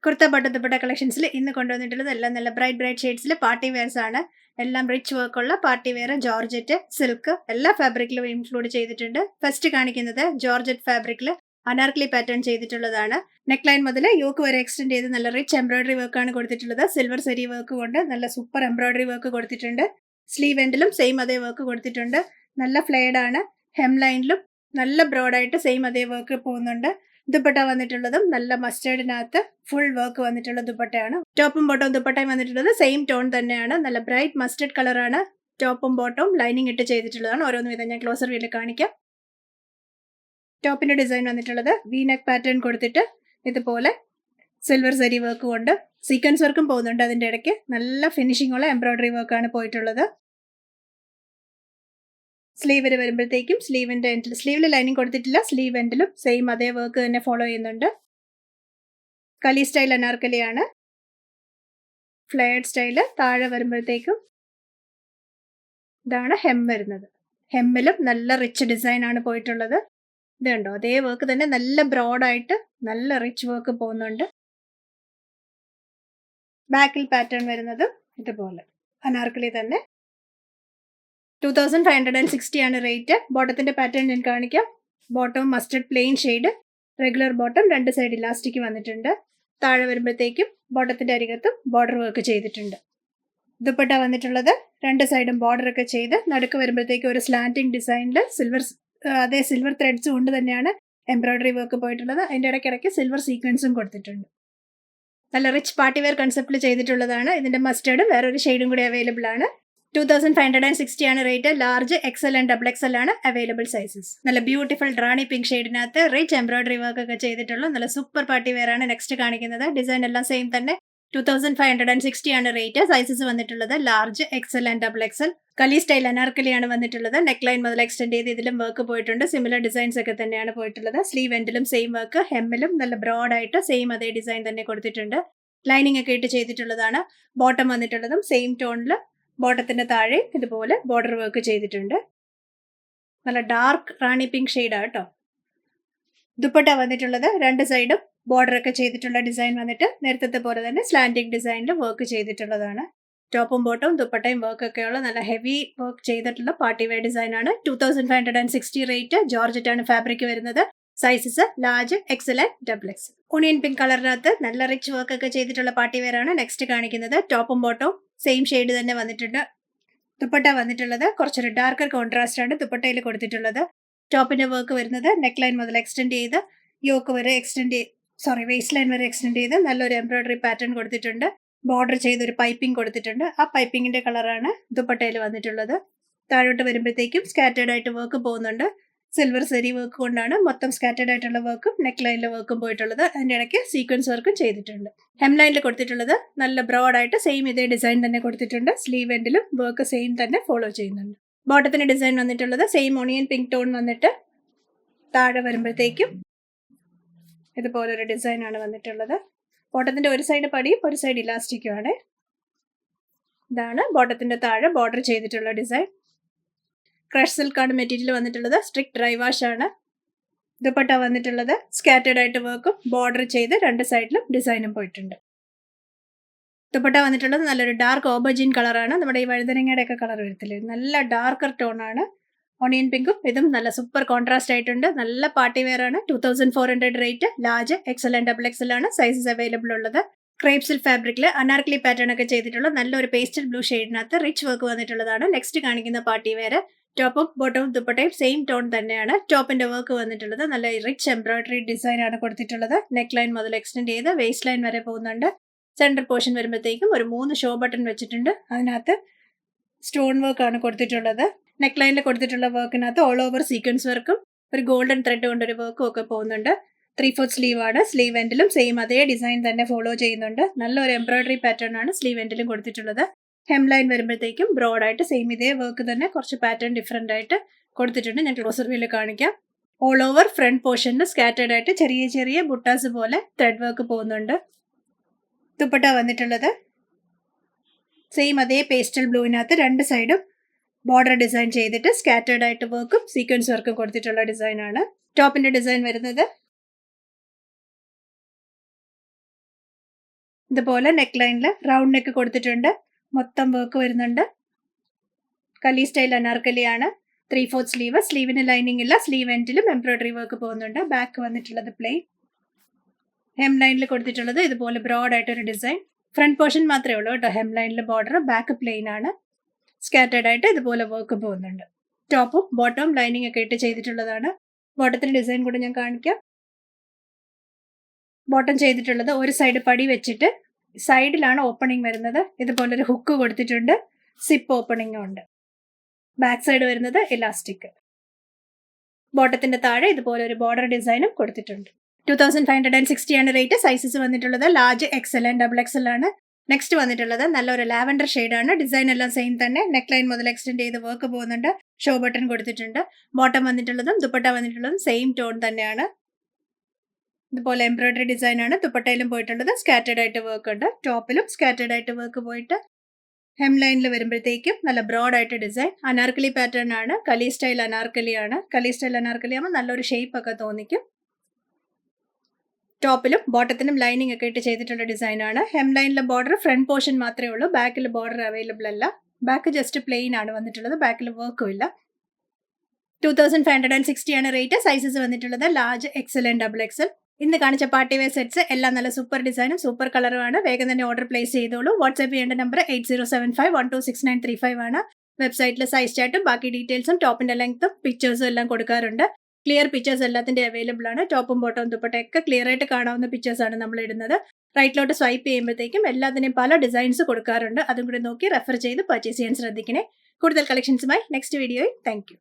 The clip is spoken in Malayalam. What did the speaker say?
കുർത്ത ബട്ടൺ ദുപ്പട്ട കളക്ഷൻസിൽ ഇന്ന് കൊണ്ടുവന്നിട്ടുള്ളത് എല്ലാം നല്ല ബ്രൈറ്റ് ഷെയ്ഡ്സിൽ പാർട്ടി വെയർസ് ആണ്. എല്ലാം റിച്ച് വർക്കുള്ള പാർട്ടി വെയർ, ജോർജറ്റ്, സിൽക്ക് എല്ലാ ഫാബ്രിക്കിലും ഇൻക്ലൂഡ് ചെയ്തിട്ടുണ്ട്. ഫസ്റ്റ് കാണിക്കുന്നത് ജോർജറ്റ് ഫാബ്രിക്കിൽ അനാർക്കലി പാറ്റേൺ ചെയ്തിട്ടുള്ളതാണ്. നെക്ക് ലൈൻ മുതൽ യോക്ക് വരെ എക്സ്റ്റെൻഡ് ചെയ്ത് നല്ല റിച്ച് എംബ്രോയിഡറി വർക്കാണ് കൊടുത്തിട്ടുള്ളത്. സിൽവർ സരി വർക്ക് കൊണ്ട് നല്ല സൂപ്പർ എംബ്രോയിഡറി വർക്ക് കൊടുത്തിട്ടുണ്ട്. സ്ലീവ് എൻഡിലും സെയിം അതേ വർക്ക് കൊടുത്തിട്ടുണ്ട്. നല്ല ഫ്ലെയർഡ് ആണ്. ഹെം ലൈനിലും നല്ല ബ്രോഡായിട്ട് സെയിം അതേ വർക്ക് പോകുന്നുണ്ട്. ദുപ്പട്ട വന്നിട്ടുള്ളതും നല്ല മസ്റ്റേർഡിനകത്ത് ഫുൾ വർക്ക് വന്നിട്ടുള്ള ദുപ്പട്ടയാണ്. ടോപ്പും ബോട്ടവും ദുപ്പട്ടയും വന്നിട്ടുള്ളത് സെയിം ടോൺ തന്നെയാണ്. നല്ല ബ്രൈറ്റ് മസ്റ്റേർഡ് കളറാണ്. ടോപ്പും ബോട്ടവും ലൈനിങ് ഇട്ട് ചെയ്തിട്ടുള്ളതാണ്. ഓരോന്ന് വീതം ഞാൻ ക്ലോസർ വ്യൂവിൽ കാണിക്കാം. ടോപ്പിന്റെ ഡിസൈൻ വന്നിട്ടുള്ളത് വി നെക്ക് പാറ്റേൺ കൊടുത്തിട്ട് ഇതുപോലെ സിൽവർ സരി വർക്ക് കൊണ്ട് സീക്വൻസ് വർക്കും പോകുന്നുണ്ട്. അതിന്റെ ഇടയ്ക്ക് നല്ല ഫിനിഷിംഗ് ഉള്ള എംബ്രോയിഡറി വർക്കാണ് പോയിട്ടുള്ളത്. സ്ലീവിന് വരുമ്പോഴത്തേക്കും സ്ലീവിന്റെ എൻഡിൽ, സ്ലീവിൽ ലൈനിങ് കൊടുത്തിട്ടില്ല, സ്ലീവ് എൻഡിലും സെയിം അതേ വർക്ക് തന്നെ ഫോളോ ചെയ്യുന്നുണ്ട്. കലി സ്റ്റൈൽ അനാർക്കലിയാണ്. Flared style. താഴെ വരുമ്പോഴത്തേക്കും ഇതാണ് ഹെം വരുന്നത്. ഹെമ്മിലും നല്ല റിച്ച് ഡിസൈൻ ആണ് പോയിട്ടുള്ളത്. ഇത് കണ്ടോ, അതേ വർക്ക് തന്നെ നല്ല ബ്രോഡായിട്ട് നല്ല റിച്ച് വർക്ക് പോകുന്നുണ്ട്. ബാക്കിൽ പാറ്റേൺ വരുന്നതും ഇതുപോലെ അനാർക്കലി തന്നെ. 2560 ആണ് റേറ്റ്. ബോട്ടത്തിന്റെ പാറ്റേൺ ഞാൻ കാണിക്കാം. Bottom mustard plain shade, regular bottom, രണ്ട് സൈഡ് ഇലാസ്റ്റിക് വന്നിട്ടുണ്ട്. താഴെ വരുമ്പോഴത്തേക്കും ബോട്ടത്തിന്റെ അരികത്തും ബോർഡർ വർക്ക് ചെയ്തിട്ടുണ്ട്. ദുപ്പട്ട വന്നിട്ടുള്ളത് രണ്ട് സൈഡും ബോർഡർ ഒക്കെ ചെയ്ത് നടുക്ക് വരുമ്പോഴത്തേക്കും ഒരു സ്ലാന്റിംഗ് ഡിസൈനിൽ അതേ സിൽവർ ത്രെഡ്സ് കൊണ്ട് തന്നെയാണ് എംബ്രോയിഡറി വർക്ക് പോയിട്ടുള്ളത്. അതിന്റെ ഇടയ്ക്കിടയ്ക്ക് സിൽവർ സീക്വൻസും കൊടുത്തിട്ടുണ്ട്. നല്ല റിച്ച് പാർട്ടി വെയർ കൺസെപ്റ്റിൽ ചെയ്തിട്ടുള്ളതാണ്. ഇതിന്റെ മസ്റ്റേർഡ് വേറൊരു ഷെയ്ഡും കൂടി അവൈലബിൾ ആണ്. 2560 ആണ് rate. Large, XL and double XL ആണ് അവൈലബിൾ സൈസസ്. നല്ല ബ്യൂട്ടിഫുൾ റാണി പിങ്ക് ഷെയ്ഡിനകത്ത് റിച്ച് എംബ്രോയിഡറി വർക്ക് ഒക്കെ ചെയ്തിട്ടുള്ള നല്ല സൂപ്പർ പാർട്ടി വെയർ ആണ് നെക്സ്റ്റ് കാണിക്കുന്നത്. ഡിസൈൻ എല്ലാം സെയിം തന്നെ. 2560 ആണ് റേറ്റ്. സൈസസ് വന്നിട്ടുള്ളത് large, XL and double XL. Kali style അനാർക്കലിയാണ് വന്നിട്ടുള്ളത്. നെക്ക് ലൈൻ മുതൽ എക്സ്റ്റെൻഡ് ചെയ്ത് ഇതിലും വർക്ക് പോയിട്ടുണ്ട്. സിമിലർ ഡിസൈൻസ് ഒക്കെ തന്നെയാണ് പോയിട്ടുള്ളത്. സ്ലീവ് എൻഡിലും സെയിം വർക്ക്, ഹെമ്മിലും നല്ല ബ്രോഡായിട്ട് സെയിം അതേ ഡിസൈൻ തന്നെ കൊടുത്തിട്ടുണ്ട്. ലൈനിങ് ഒക്കെ ഇട്ട് ചെയ്തിട്ടുള്ളതാണ്. ബോട്ടം വന്നിട്ടുള്ളതും സെയിം ടോണിൽ ബോട്ടത്തിന്റെ താഴെ ഇതുപോലെ ബോർഡർ വർക്ക് ചെയ്തിട്ടുണ്ട്. നല്ല ഡാർക്ക് റാണി പിങ്ക് ഷെയ്ഡാണ് കേട്ടോ. ദുപ്പട്ട വന്നിട്ടുള്ളത് രണ്ട് സൈഡും ബോർഡർ ഒക്കെ ചെയ്തിട്ടുള്ള ഡിസൈൻ വന്നിട്ട് നേരത്തെ പോലെ തന്നെ സ്ലാന്റിംഗ് ഡിസൈനിൽ വർക്ക് ചെയ്തിട്ടുള്ളതാണ്. ടോപ്പും ബോട്ടവും ദുപ്പട്ടയും വർക്ക് ഒക്കെയുള്ള നല്ല ഹെവി വർക്ക് ചെയ്തിട്ടുള്ള പാർട്ടി വെയർ ഡിസൈൻ ആണ്. 2560 റേറ്റ്. ജോർജറ്റ് ആണ് ഫാബ്രിക് വരുന്നത്. Sizes large, XL and double XL. Onion pink കളറിനകത്ത് നല്ല റിച്ച് വർക്ക് ഒക്കെ ചെയ്തിട്ടുള്ള പാർട്ടി വെയർ ആണ് നെക്സ്റ്റ് കാണിക്കുന്നത്. ടോപ്പും ബോട്ടവും സെയിം ഷെയ്ഡ് തന്നെ വന്നിട്ടുണ്ട്. ദുപ്പട്ട വന്നിട്ടുള്ളത് കുറച്ചൊരു ഡാർക്കർ കോൺട്രാസ്റ്റ് ആണ് ദുപ്പട്ടയിൽ കൊടുത്തിട്ടുള്ളത്. ടോപ്പിന്റെ വർക്ക് വരുന്നത് നെക്ക് ലൈൻ മുതൽ എക്സ്റ്റെൻഡ് ചെയ്ത് യോക്ക് വരെ വേസ്റ്റ് ലൈൻ വരെ എക്സ്റ്റെൻഡ് ചെയ്ത് നല്ലൊരു എംബ്രോയിഡറി പാറ്റേൺ കൊടുത്തിട്ടുണ്ട്. ബോർഡർ ചെയ്തൊരു പൈപ്പിംഗ് കൊടുത്തിട്ടുണ്ട്. ആ പൈപ്പിങ്ങിന്റെ കളറാണ് ദുപ്പട്ടയിൽ വന്നിട്ടുള്ളത്. താഴോട്ട് വരുമ്പോഴത്തേക്കും സ്കാറ്റേർഡ് ആയിട്ട് വർക്ക് പോകുന്നുണ്ട്. സിൽവർ സരി വർക്ക് കൊണ്ടാണ് മൊത്തം സ്കാറ്റേർഡ് ആയിട്ടുള്ള വർക്കും നെക്ക് ലൈനിലെ വർക്കും പോയിട്ടുള്ളത്. അതിന്റെ ഇടയ്ക്ക് സീക്വൻസ് വർക്കും ചെയ്തിട്ടുണ്ട്. ഹെം ലൈനിൽ കൊടുത്തിട്ടുള്ളത് നല്ല ബ്രോഡായിട്ട് സെയിം ഇതേ ഡിസൈൻ തന്നെ കൊടുത്തിട്ടുണ്ട്. സ്ലീവ് എൻഡിലും വർക്ക് സെയിം തന്നെ ഫോളോ ചെയ്യുന്നുണ്ട്. ബോട്ടത്തിന്റെ ഡിസൈൻ വന്നിട്ടുള്ളത് സെയിം ഓണിയൻ പിങ്ക് ടോൺ വന്നിട്ട് താഴെ വരുമ്പോഴത്തേക്കും ഇതുപോലൊരു ഡിസൈൻ ആണ് വന്നിട്ടുള്ളത്. ബോട്ടത്തിന്റെ ഒരു സൈഡ് പടിയും ഒരു സൈഡ് ഇലാസ്റ്റിക്കും ആണ്. ഇതാണ് ബോട്ടത്തിന്റെ താഴെ ബോർഡർ ചെയ്തിട്ടുള്ള ഡിസൈൻ. ക്രഷ് സിൽക്കാണ് മെറ്റീരിയൽ വന്നിട്ടുള്ളത്. സ്ട്രിക്ട് ഡ്രൈ വാഷ് ആണ്. ദുപ്പട്ട വന്നിട്ടുള്ളത് സ്കാറ്റേർഡ് ആയിട്ട് വർക്കും ബോർഡർ ചെയ്ത് രണ്ട് സൈഡിലും ഡിസൈനും പോയിട്ടുണ്ട്. ദുപ്പട്ട വന്നിട്ടുള്ളത് നല്ലൊരു ഡാർക്ക് ഓബർജിൻ കളറാണ്. നമ്മുടെ ഈ വഴുതനങ്ങയുടെ ഒക്കെ കളർ വരത്തില്ലേ, നല്ല ഡാർക്കർ ടോൺ ആണ്. ഓണിയൻ പിങ്കും ഇതും നല്ല സൂപ്പർ കോൺട്രാസ്റ്റ് ആയിട്ടുണ്ട്. നല്ല പാർട്ടി വെയർ ആണ്. 2400 rate. Large, XL and double XL ആണ് സൈസസ് അവൈലബിൾ ഉള്ളത്. ക്രേപ്പ് സിൽക്ക് ഫാബ്രിക്കിൽ അനാർക്കലി പാറ്റേൺ ഒക്കെ ചെയ്തിട്ടുള്ള നല്ലൊരു പേസ്റ്റൽ ബ്ലൂ ഷെയ്ഡിനകത്ത് റിച്ച് വർക്ക് വന്നിട്ടുള്ളതാണ് നെക്സ്റ്റ് കാണിക്കുന്ന പാർട്ടി വെയർ. ടോപ്പും ബോട്ടവും ദുപ്പട്ടയും സെയിം ടോൺ തന്നെയാണ്. ടോപ്പിന്റെ വർക്ക് വന്നിട്ടുള്ളത് നല്ല റിച്ച് എംബ്രോയിഡറി ഡിസൈൻ ആണ് കൊടുത്തിട്ടുള്ളത്. നെക്ക് ലൈൻ മുതൽ എക്സ്റ്റെൻഡ് ചെയ്ത് വേസ്റ്റ് ലൈൻ വരെ പോകുന്നുണ്ട്. സെന്റർ പോർഷൻ വരുമ്പോഴത്തേക്കും ഒരു 3 ഷോ ബട്ടൺ വെച്ചിട്ടുണ്ട്. അതിനകത്ത് സ്റ്റോൺ വർക്ക് ആണ് കൊടുത്തിട്ടുള്ളത്. നെക്ക് ലൈനിൽ കൊടുത്തിട്ടുള്ള വർക്കിനകത്ത് ഓൾ ഓവർ സീക്വൻസ് വർക്കും ഒരു ഗോൾഡൻ ത്രെഡ് കൊണ്ടൊരു വർക്കും ഒക്കെ പോകുന്നുണ്ട്. 3/4 സ്ലീവ് ആണ്. സ്ലീവ് എൻഡിലും സെയിം അതേ ഡിസൈൻ തന്നെ ഫോളോ ചെയ്യുന്നുണ്ട്. നല്ലൊരു എംബ്രോയിഡറി പാറ്റേൺ ആണ് സ്ലീവ് എൻഡിലും കൊടുത്തിട്ടുള്ളത്. ഹെം ലൈൻ വരുമ്പോഴത്തേക്കും ബ്രോഡായിട്ട് സെയിം ഇതേ വർക്ക് തന്നെ കുറച്ച് പാറ്റേൺ ഡിഫറെന്റ് ആയിട്ട് കൊടുത്തിട്ടുണ്ട്. ഞാൻ ക്ലോസർ വ്യൂവിൽ കാണിക്കാം. ഓൾ ഓവർ ഫ്രണ്ട് പോർഷനിൽ സ്കാറ്റേർഡ് ആയിട്ട് ചെറിയ ചെറിയ ബുട്ടാസ് പോലെ ത്രെഡ് വർക്ക് പോകുന്നുണ്ട്. ദുപ്പട്ട വന്നിട്ടുള്ളത് സെയിം അതേ പേസ്റ്റൽ ബ്ലൂവിനകത്ത് രണ്ട് സൈഡും ബോർഡർ ഡിസൈൻ ചെയ്തിട്ട് സ്കാറ്റേർഡ് ആയിട്ട് വർക്കും സീക്വൻസ് വർക്കും കൊടുത്തിട്ടുള്ള ഡിസൈൻ ആണ്. ടോപ്പിന്റെ ഡിസൈൻ വരുന്നത് ഇതുപോലെ നെക്ക് ലൈനിൽ റൗണ്ട് നെക്ക് കൊടുത്തിട്ടുണ്ട്. മൊത്തം വർക്ക് വരുന്നുണ്ട്. കലി സ്റ്റൈൽ അനാർക്കലിയാണ്. 3/4 സ്ലീവ്. സ്ലീവിന് ലൈനിങ് ഇല്ല. സ്ലീവ് എൻഡിലും എംബ്രോയിഡറി വർക്ക് പോകുന്നുണ്ട്. ബാക്ക് വന്നിട്ടുള്ളത് പ്ലെയിൻ. ഹെം ലൈനിൽ കൊടുത്തിട്ടുള്ളത് ഇതുപോലെ ബ്രോഡ് ആയിട്ടൊരു ഡിസൈൻ. ഫ്രണ്ട് പോർഷൻ മാത്രമേ ഉള്ളൂ കേട്ടോ ഹെം ലൈനിൽ ബോർഡർ. ബാക്ക് പ്ലെയിൻ ആണ്. സ്കാറ്റേർഡ് ആയിട്ട് ഇതുപോലെ വർക്ക് പോകുന്നുണ്ട്. ടോപ്പും ബോട്ടവും ലൈനിങ് ഒക്കെ ഇട്ട് ചെയ്തിട്ടുള്ളതാണ്. ബോട്ടത്തിന്റെ ഡിസൈൻ കൂടെ ഞാൻ കാണിക്കാം. ബോട്ടം ചെയ്തിട്ടുള്ളത് ഒരു സൈഡ് പടി വെച്ചിട്ട് സൈഡിലാണ് ഓപ്പണിംഗ് വരുന്നത്. ഇതുപോലൊരു ഹുക്ക് കൊടുത്തിട്ടുണ്ട്. സിപ്പ് ഓപ്പണിംഗും ഉണ്ട്. ബാക്ക് സൈഡ് വരുന്നത് ഇലാസ്റ്റിക്. ബോട്ടത്തിന്റെ താഴെ ഇതുപോലെ ഒരു ബോർഡർ ഡിസൈനും കൊടുത്തിട്ടുണ്ട്. 2560 ആണ് റേറ്റ്. സൈസസ് വന്നിട്ടുള്ളത് large, XL and double XL ആണ്. നെക്സ്റ്റ് വന്നിട്ടുള്ളത് നല്ലൊരു ലാവൻഡർ ആണ്. ഡിസൈൻ എല്ലാം സെയിം തന്നെ. നെക്ക് ലൈൻ മുതൽ എക്സ്റ്റെൻഡ് ചെയ്ത് വർക്ക് പോകുന്നുണ്ട്. ഷോ ബട്ടൺ കൊടുത്തിട്ടുണ്ട്. ബോട്ടം വന്നിട്ടുള്ളതും ദുപ്പട്ട വന്നിട്ടുള്ളതും സെയിം ടോൺ തന്നെയാണ്. ഇതുപോലെ എംബ്രോയിഡറി ഡിസൈൻ ആണ്. ദുപ്പട്ടയിലും പോയിട്ടുള്ളത്. സ്കാറ്റേർഡ് ആയിട്ട് വർക്ക് ഉണ്ട്. ടോപ്പിലും സ്കാറ്റേർഡ് ആയിട്ട് വർക്ക് പോയിട്ട് ഹെം ലൈനിൽ വരുമ്പോഴത്തേക്കും നല്ല ബ്രോഡ് ആയിട്ട് ഡിസൈൻ. അനാർക്കലി പാറ്റേൺ ആണ്. കലി സ്റ്റൈൽ അനാർക്കലി ആണ്. കലി സ്റ്റൈൽ അനാർക്കലി ആകുമ്പോൾ നല്ലൊരു ഷേപ്പ് ഒക്കെ തോന്നിക്കും. ടോപ്പിലും ബോട്ടത്തിനും ലൈനിങ് ഒക്കെ ഇട്ട് ചെയ്തിട്ടുള്ള ഡിസൈൻ ആണ്. ഹെം ലൈനിലെ ബോർഡർ ഫ്രണ്ട് പോർഷൻ മാത്രമേ ഉള്ളൂ. ബാക്കിൽ ബോർഡർ അവൈലബിൾ അല്ല. ബാക്ക് ജസ്റ്റ് പ്ലെയിൻ ആണ് വന്നിട്ടുള്ളത്. ബാക്കിൽ വർക്കും ഇല്ല. 2560 ആണ് റേറ്റ്. സൈസസ് വന്നിട്ടുള്ളത് large, XL and double Excel. ഇന്ന് കാണിച്ച പാർട്ടി വെയർ സെറ്റ്സ് എല്ലാം നല്ല സൂപ്പർ ഡിസൈനും സൂപ്പർ കളറുമാണ്. വേഗം തന്നെ ഓർഡർ പ്ലേസ് ചെയ്തോളൂ. വാട്സ്ആപ്പ് ചെയ്യേണ്ട നമ്പർ 8075126935 ആണ്. വെബ്സൈറ്റിൽ സൈസ് ചാർട്ടും ബാക്കി ഡീറ്റെയിൽസും ടോപ്പിന്റെ ലെങ്ത്തും പിക്ചേഴ്സും എല്ലാം കൊടുക്കാറുണ്ട്. ക്ലിയർ പിക്ചേഴ്സ് എല്ലാത്തിന്റെ അവൈലബിൾ ആണ്. ടോപ്പും ബോട്ടവും ദുപ്പട്ടയൊക്കെ ക്ലിയർ ആയിട്ട് കാണാവുന്ന പിക്ചേഴ്സ് ആണ് നമ്മൾ ഇടുന്നത്. റൈറ്റിലോട്ട് സ്വൈപ്പ് ചെയ്യുമ്പോഴത്തേക്കും എല്ലാത്തിനെയും പല ഡിസൈൻസ് കൊടുക്കാറുണ്ട്. അതും കൂടി നോക്കി റെഫർ ചെയ്ത് പർച്ചേസ് ചെയ്യാൻ ശ്രദ്ധിക്കണേ. കൂടുതൽ കളക്ഷൻസുമായി നെക്സ്റ്റ് വീഡിയോയിൽ. Thank you.